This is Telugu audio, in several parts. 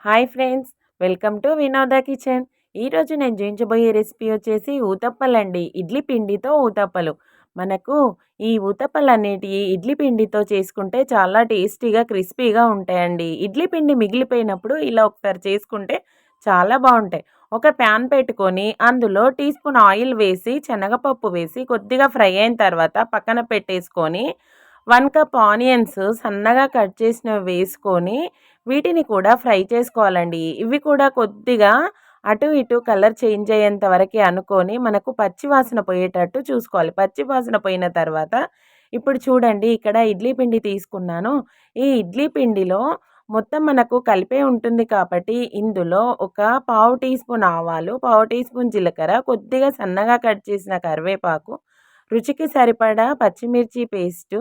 హాయ్ ఫ్రెండ్స్, వెల్కమ్ టు వినోద కిచెన్. ఈరోజు నేను చూపించబోయే రెసిపీ వచ్చేసి ఊతప్పలండి. ఇడ్లీ పిండితో ఊతప్పలు. మనకు ఈ ఊతప్పలు అనేటివి ఇడ్లీ పిండితో చేసుకుంటే చాలా టేస్టీగా క్రిస్పీగా ఉంటాయండి. ఇడ్లీ పిండి మిగిలిపోయినప్పుడు ఇలా ఒకసారి చేసుకుంటే చాలా బాగుంటాయి. ఒక ప్యాన్ పెట్టుకొని అందులో టీ స్పూన్ ఆయిల్ వేసి శనగపప్పు వేసి కొద్దిగా ఫ్రై అయిన తర్వాత పక్కన పెట్టేసుకొని 1 కప్ ఆనియన్స్ సన్నగా కట్ చేసినవి వేసుకొని వీటిని కూడా ఫ్రై చేసుకోవాలండి. ఇవి కూడా కొద్దిగా అటు ఇటు కలర్ చేంజ్ అయ్యేంత వరకే అనుకొని మనకు పచ్చి వాసన పోయేటట్టు చూసుకోవాలి. పచ్చి వాసన పోయిన తర్వాత ఇప్పుడు చూడండి, ఇక్కడ ఇడ్లీ పిండి తీసుకున్నాను. ఈ ఇడ్లీ పిండిలో మొత్తం మనకు కలిపే ఉంటుంది కాబట్టి ఇందులో ఒక పావు టీ స్పూన్ ఆవాలు, పావు టీ స్పూన్ జీలకర్ర, కొద్దిగా సన్నగా కట్ చేసిన కరివేపాకు, రుచికి సరిపడా పచ్చిమిర్చి పేస్టు,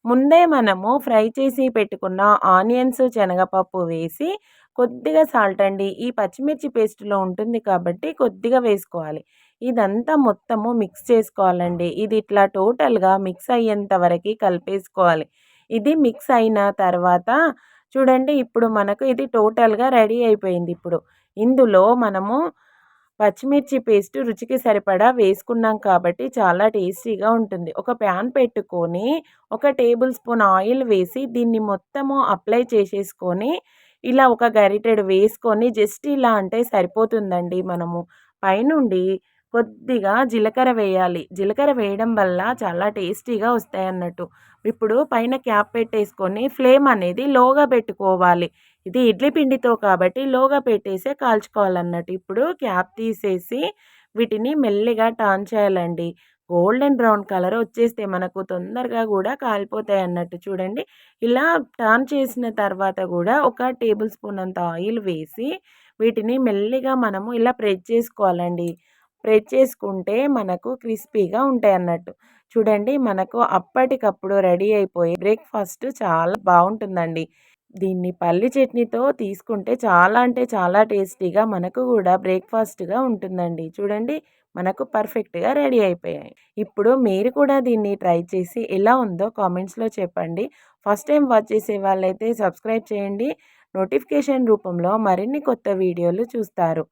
ముందే మనము ఫ్రై చేసి పెట్టుకున్న ఆనియన్స్, శనగపప్పు వేసి కొద్దిగా సాల్ట్ అండి. ఈ పచ్చిమిర్చి పేస్టులో ఉంటుంది కాబట్టి కొద్దిగా వేసుకోవాలి. ఇదంతా మొత్తము మిక్స్ చేసుకోవాలండి. ఇది ఇట్లా టోటల్‌గా మిక్స్ అయ్యేంత వరకి కలిపేసుకోవాలి. ఇది మిక్స్ అయిన తర్వాత చూడండి, ఇప్పుడు మనకు ఇది టోటల్‌గా రెడీ అయిపోయింది. ఇప్పుడు ఇందులో మనము పచ్చిమిర్చి పేస్ట్ రుచికి సరిపడా వేసుకున్నాం కాబట్టి చాలా టేస్టీగా ఉంటుంది. ఒక ప్యాన్ పెట్టుకొని ఒక టేబుల్ స్పూన్ ఆయిల్ వేసి దీన్ని మొత్తము అప్లై చేసేసుకొని ఇలా ఒక గరిటెడు వేసుకొని జస్ట్ ఇలా అంటే సరిపోతుందండి. మనము పైనుండి కొద్దిగా జీలకర్ర వేయాలి. జీలకర్ర వేయడం వల్ల చాలా టేస్టీగా వస్తాయన్నట్టు. ఇప్పుడు పైన క్యాప్ పెట్టేసుకొని ఫ్లేమ్ అనేది లోగా పెట్టుకోవాలి. ఇది ఇడ్లీ పిండితో కాబట్టి లోగా పెట్టేసే కాల్చుకోవాలన్నట్టు. ఇప్పుడు క్యాప్ తీసేసి వీటిని మెల్లిగా టర్న్ చేయాలండి. గోల్డెన్ బ్రౌన్ కలర్ వచ్చేస్తే మనకు తొందరగా కూడా కాలిపోతాయి అన్నట్టు. చూడండి, ఇలా టర్న్ చేసిన తర్వాత కూడా ఒక టేబుల్ స్పూన్ అంత ఆయిల్ వేసి వీటిని మెల్లిగా మనము ఇలా ప్రెస్ చేసుకోవాలండి. ప్రెస్ చేసుకుంటే మనకు క్రిస్పీగా ఉంటాయి అన్నట్టు. చూడండి, మనకు అప్పటికప్పుడు రెడీ అయిపోయి బ్రేక్ఫాస్ట్ చాలా బాగుంటుందండి. దీన్ని పల్లి చట్నీతో తీసుకుంటే చాలా అంటే చాలా టేస్టీగా మనకు కూడా బ్రేక్ఫాస్ట్గా ఉంటుందండి. చూడండి, మనకు పర్ఫెక్ట్గా రెడీ అయిపోయాయి. ఇప్పుడు మీరు కూడా దీన్ని ట్రై చేసి ఎలా ఉందో కామెంట్స్లో చెప్పండి. ఫస్ట్ టైం వాచ్ చేసే వాళ్ళైతే సబ్స్క్రైబ్ చేయండి. నోటిఫికేషన్ రూపంలో మరిన్ని కొత్త వీడియోలు చూస్తారు.